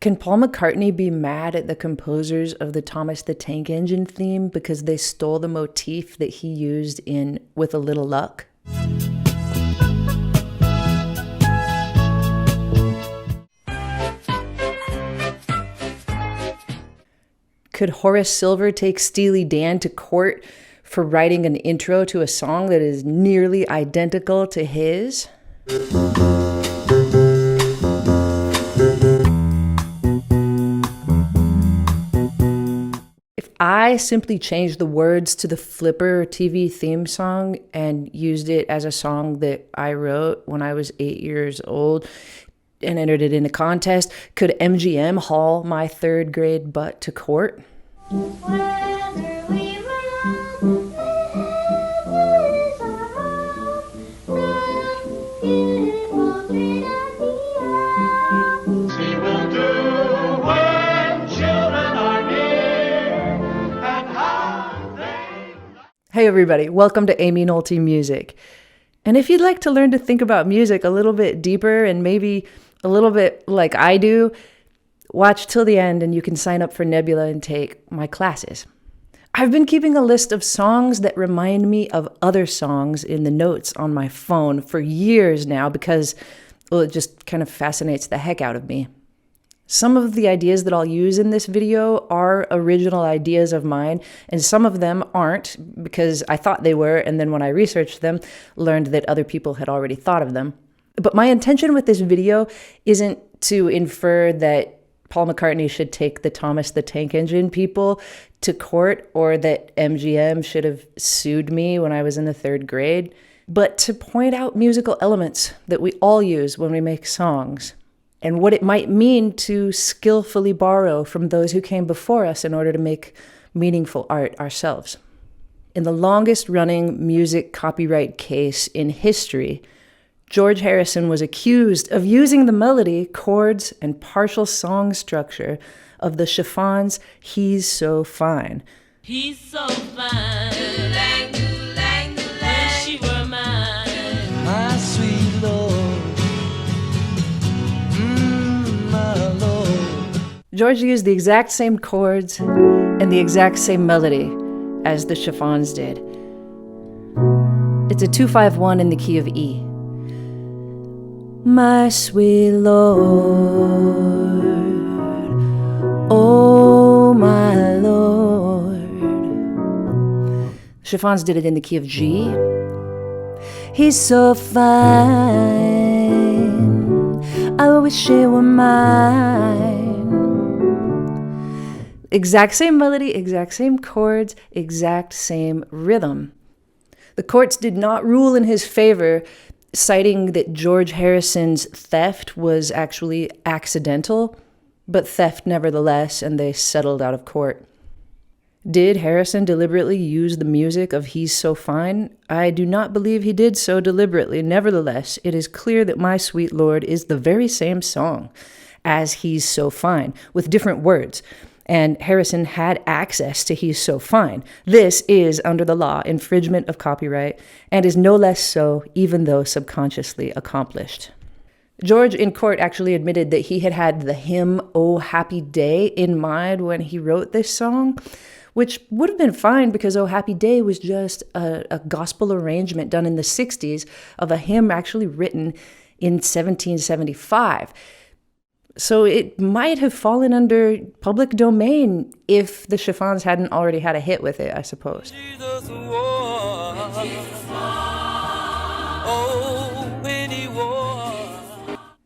Can Paul McCartney be mad at the composers of the Thomas the Tank Engine theme because they stole the motif that he used in With a Little Luck? Could Horace Silver take Steely Dan to court for writing an intro to a song that is nearly identical to his? If I simply changed the words to the Flipper TV theme song and used it as a song that I wrote when I was 8 years old and entered it in a contest, could MGM haul my third grade butt to court? Hey everybody, welcome to Amy Nolte Music. And if you'd like to learn to think about music a little bit deeper and maybe a little bit like I do, watch till the end and you can sign up for Nebula and take my classes. I've been keeping a list of songs that remind me of other songs in the notes on my phone for years now because, well, it just kind of fascinates the heck out of me. Some of the ideas that I'll use in this video are original ideas of mine, and some of them aren't because I thought they were, and then when I researched them, learned that other people had already thought of them. But my intention with this video isn't to infer that Paul McCartney should take the Thomas the Tank Engine people to court or that MGM should have sued me when I was in the third grade, but to point out musical elements that we all use when we make songs, and what it might mean to skillfully borrow from those who came before us in order to make meaningful art ourselves. In the longest-running music copyright case in history, George Harrison was accused of using the melody, chords, and partial song structure of the Chiffons' He's So Fine. He's so fine, wish she were mine, my sweet Lord. George used the exact same chords and the exact same melody as the Chiffons did. It's a 2-5-1 in the key of E. My sweet Lord, oh my Lord. Chiffons did it in the key of G. He's so fine, I wish he were mine. Exact same melody, exact same chords, exact same rhythm. The courts did not rule in his favor, citing that George Harrison's theft was actually accidental, but theft nevertheless, and they settled out of court. Did Harrison deliberately use the music of He's So Fine? I do not believe he did so deliberately. Nevertheless, it is clear that My Sweet Lord is the very same song as He's So Fine, with different words. And Harrison had access to He's So Fine. This is, under the law, infringement of copyright, and is no less so, even though subconsciously accomplished. George in court actually admitted that he had had the hymn "Oh Happy Day" in mind when he wrote this song, which would have been fine because "Oh Happy Day" was just a gospel arrangement done in the 60s of a hymn actually written in 1775. So it might have fallen under public domain if the Chiffons hadn't already had a hit with it, I suppose.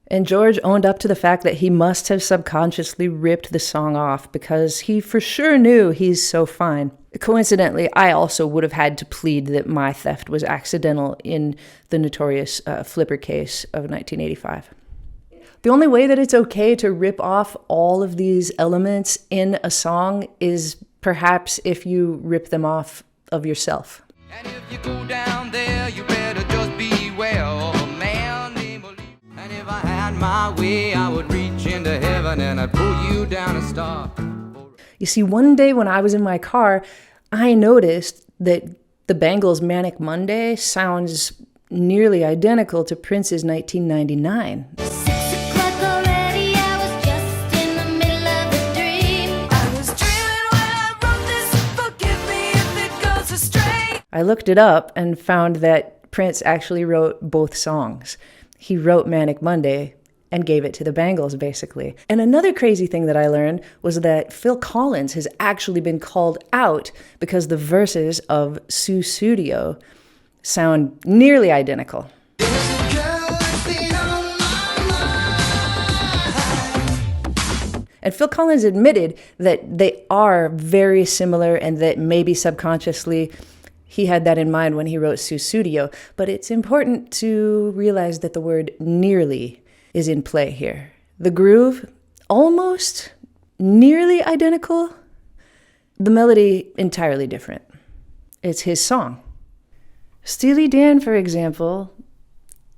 And George owned up to the fact that he must have subconsciously ripped the song off because he for sure knew He's So Fine. Coincidentally, I also would have had to plead that my theft was accidental in the notorious Flipper case of 1985. The only way that it's okay to rip off all of these elements in a song is perhaps if you rip them off of yourself. And if you go down there, you better just beware of a man named Oli. And if I had my way, I would reach into heaven and I'd pull you down a star. You see, one day when I was in my car, I noticed that the Bangles' Manic Monday sounds nearly identical to Prince's 1999. 6 o'clock already, I was just in the I looked it up and found that Prince actually wrote both songs. He wrote Manic Monday and gave it to the Bangles, basically. And another crazy thing that I learned was that Phil Collins has actually been called out because the verses of Sussudio sound nearly identical. And Phil Collins admitted that they are very similar and that maybe subconsciously he had that in mind when he wrote Sussudio. But it's important to realize that the word nearly is in play here. The groove, almost nearly identical. The melody, entirely different. It's his song. Steely Dan, for example,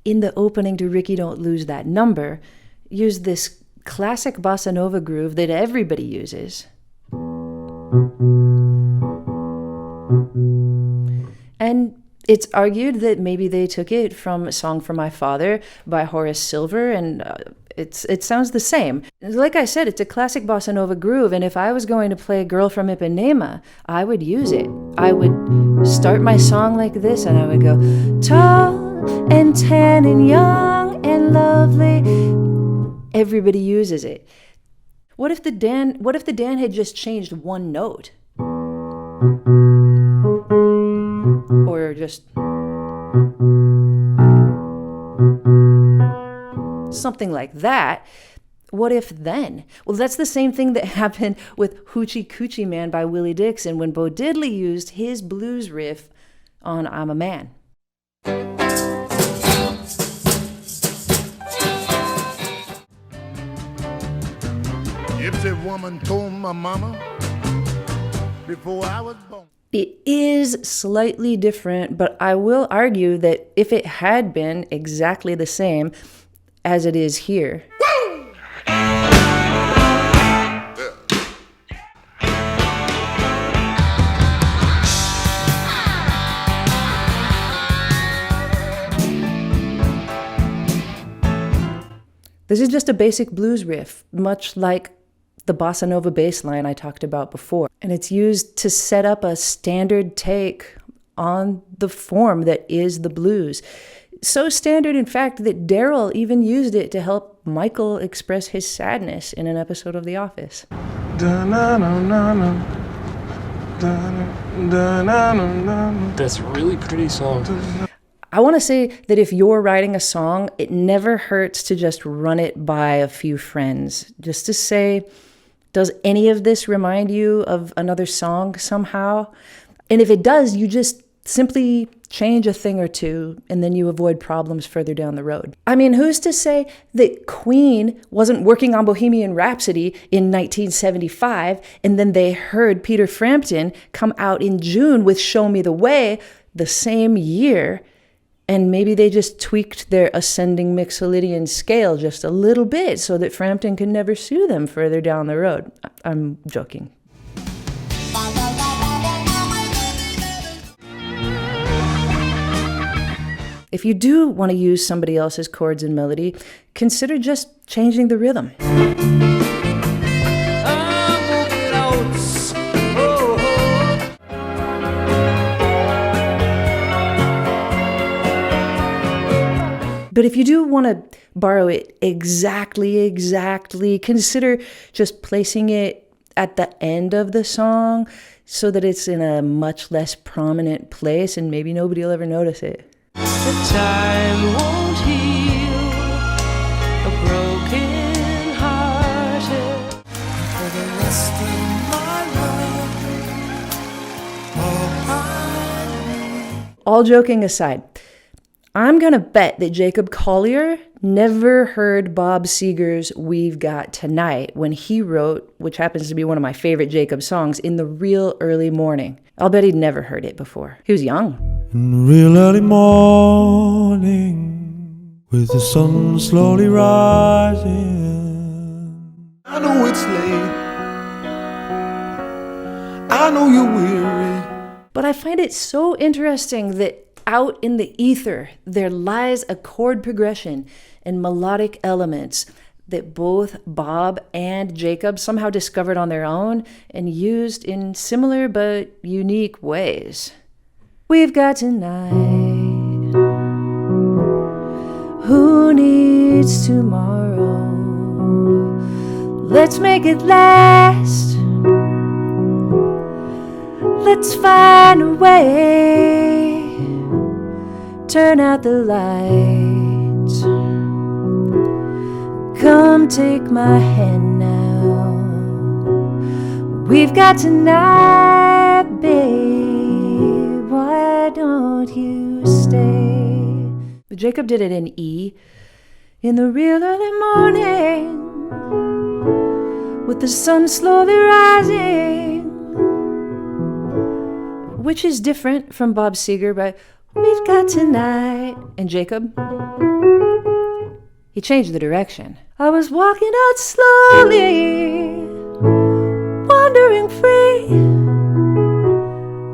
in the opening to Ricky Don't Lose That Number, used this classic bossa nova groove that everybody uses. And it's argued that maybe they took it from A Song for My Father by Horace Silver, and it sounds the same. Like I said, it's a classic bossa nova groove, and if I was going to play Girl from Ipanema, I would use it. I would start my song like this, and I would go, tall and tan and young and lovely. Everybody uses it. What if the Dan had just changed one note? Or just something like that. What if then? Well, that's the same thing that happened with Hoochie Coochie Man by Willie Dixon when Bo Diddley used his blues riff on I'm a Man. Gypsy woman told my mama before I was born. It is slightly different, but I will argue that if it had been exactly the same as it is here, this is just a basic blues riff, much like the bossa nova bass line I talked about before. And it's used to set up a standard take on the form that is the blues. So standard, in fact, that Daryl even used it to help Michael express his sadness in an episode of The Office. That's a really pretty song. I want to say that if you're writing a song, it never hurts to just run it by a few friends. Just to say, does any of this remind you of another song somehow? And if it does, you just simply change a thing or two, and then you avoid problems further down the road. I mean, who's to say that Queen wasn't working on Bohemian Rhapsody in 1975, and then they heard Peter Frampton come out in June with Show Me the Way the same year, and maybe they just tweaked their ascending Mixolydian scale just a little bit so that Frampton could never sue them further down the road. I'm joking. If you do want to use somebody else's chords and melody, consider just changing the rhythm. But if you do want to borrow it exactly, consider just placing it at the end of the song so that it's in a much less prominent place and maybe nobody will ever notice it. The time won't heal a broken hearted. For the rest of my life, All joking aside, I'm going to bet that Jacob Collier never heard Bob Seger's We've Got Tonight when he wrote, which happens to be one of my favorite Jacob songs, In the Real Early Morning. I'll bet he'd never heard it before. He was young. In the real early morning, with the sun slowly rising. I know it's late. I know you're weary. But I find it so interesting that out in the ether, there lies a chord progression and melodic elements that both Bob and Jacob somehow discovered on their own and used in similar but unique ways. We've got tonight. Who needs tomorrow? Let's make it last. Let's find a way. Turn out the lights. Come take my hand now. We've got tonight, babe. Why don't you stay? Jacob did it in E. In the real early morning, with the sun slowly rising, which is different from Bob Seger, but we've got tonight. And Jacob, he changed the direction. I was walking out slowly, wandering free.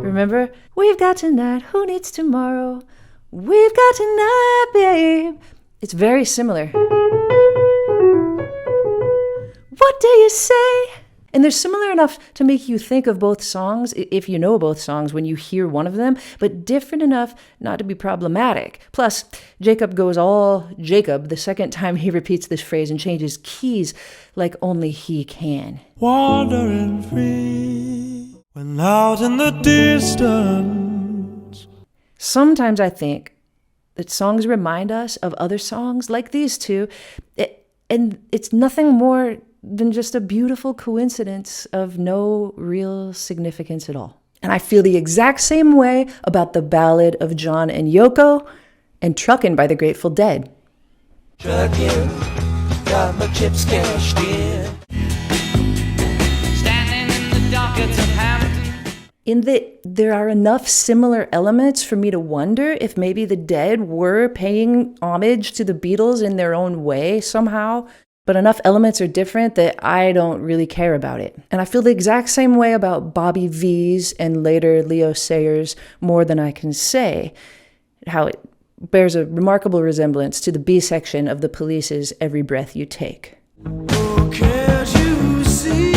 Remember? We've got tonight, who needs tomorrow? We've got tonight, babe. It's very similar. What do you say? And they're similar enough to make you think of both songs, if you know both songs, when you hear one of them, but different enough not to be problematic. Plus, Jacob goes all Jacob the second time he repeats this phrase and changes keys like only he can. Wandering free when out in the distance. Sometimes I think that songs remind us of other songs like these two, and it's nothing more than just a beautiful coincidence of no real significance at all. And I feel the exact same way about the Ballad of John and Yoko and Truckin' by the Grateful Dead. Truckin', got my chips cashed in. Standing in the dockets of Hampton. In that there are enough similar elements for me to wonder if maybe the Dead were paying homage to the Beatles in their own way somehow. But enough elements are different that I don't really care about it. And I feel the exact same way about Bobby V's and later Leo Sayers' More Than I Can Say, how it bears a remarkable resemblance to the B section of the Police's Every Breath You Take. Oh, can't you see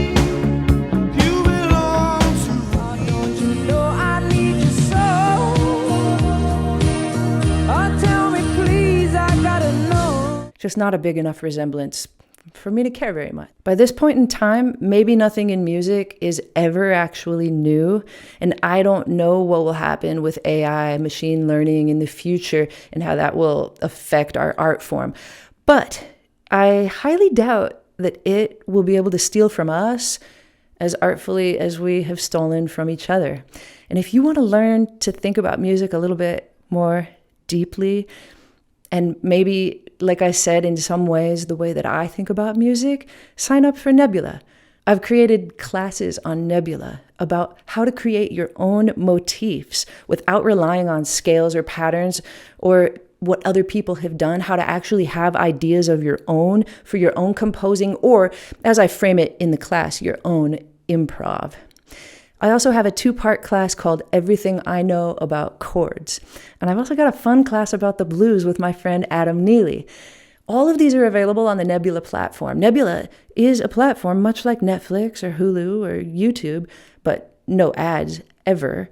you belong to me? Don't you know I need you so? Oh, tell me please, I gotta know. Just not a big enough resemblance for me to care very much. By this point in time, maybe nothing in music is ever actually new, and I don't know what will happen with AI, machine learning in the future, and how that will affect our art form. But I highly doubt that it will be able to steal from us as artfully as we have stolen from each other. And if you want to learn to think about music a little bit more deeply, and maybe, like I said, in some ways, the way that I think about music, sign up for Nebula. I've created classes on Nebula about how to create your own motifs without relying on scales or patterns or what other people have done, how to actually have ideas of your own for your own composing, or, as I frame it in the class, your own improv. I also have a 2-part class called Everything I Know About Chords. And I've also got a fun class about the blues with my friend Adam Neely. All of these are available on the Nebula platform. Nebula is a platform much like Netflix or Hulu or YouTube, but no ads ever.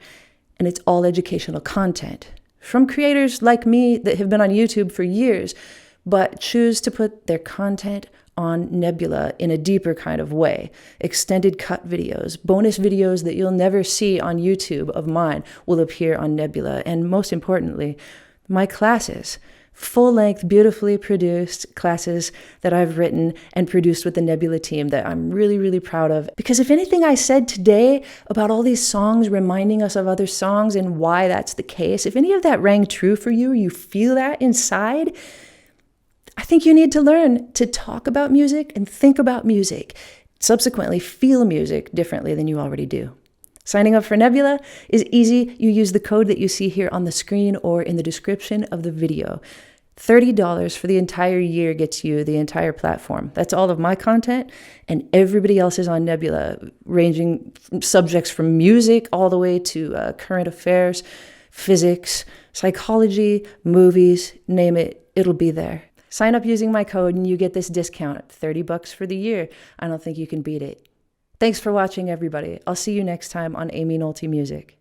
And it's all educational content from creators like me that have been on YouTube for years, but choose to put their content on Nebula in a deeper kind of way. Extended cut videos, bonus videos that you'll never see on YouTube of mine will appear on Nebula. And most importantly, my classes, full-length, beautifully produced classes that I've written and produced with the Nebula team that I'm really, really proud of. Because if anything I said today about all these songs reminding us of other songs and why that's the case, if any of that rang true for you or you feel that inside, I think you need to learn to talk about music and think about music, subsequently feel music differently than you already do. Signing up for Nebula is easy. You use the code that you see here on the screen or in the description of the video. $30 for the entire year gets you the entire platform. That's all of my content, and everybody else is on Nebula, ranging from subjects from music all the way to current affairs, physics, psychology, movies, name it, it'll be there. Sign up using my code and you get this discount, $30 for the year. I don't think you can beat it. Thanks for watching, everybody. I'll see you next time on Amy Nolte Music.